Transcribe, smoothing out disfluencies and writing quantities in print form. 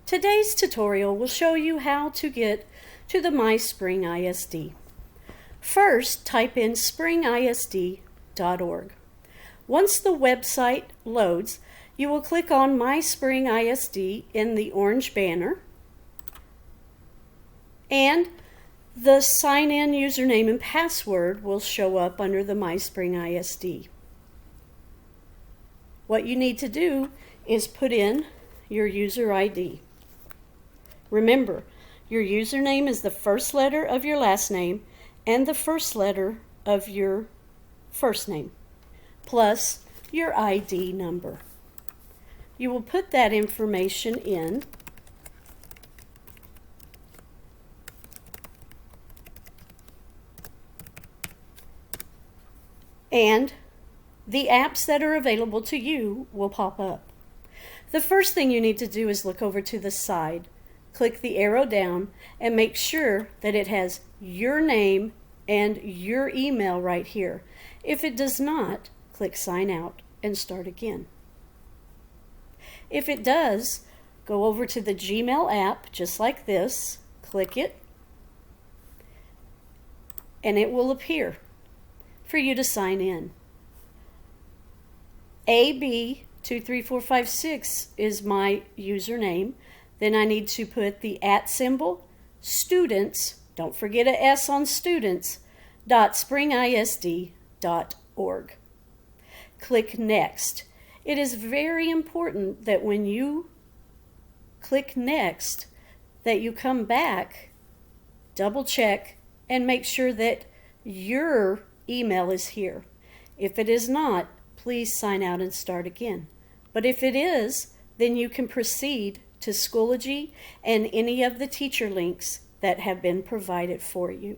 Today's tutorial will show you how to get to the MySpringisd. First, type in springisd.org. Once the website loads, you will click on MySpringisd in the orange banner, and the sign-in username and password will show up under the MySpringisd. What you need to do is put in your user ID. Remember, your username is the first letter of your last name and the first letter of your first name, plus your ID number. You will put that information in, and the apps that are available to you will pop up. The first thing you need to do is look over to the side, click the arrow down, and make sure that it has your name and your email right here. If it does not, click Sign Out and start again. If it does, go over to the Gmail app just like this, click it, and it will appear for you to sign in. AB23456 is my username. Then I need to put the @ symbol, students, don't forget a S on students, .springisd.org. Click Next. It is very important that when you click Next, that you come back, double check, and make sure that your email is here. If it is not, please sign out and start again. But if it is, then you can proceed to Schoology and any of the teacher links that have been provided for you.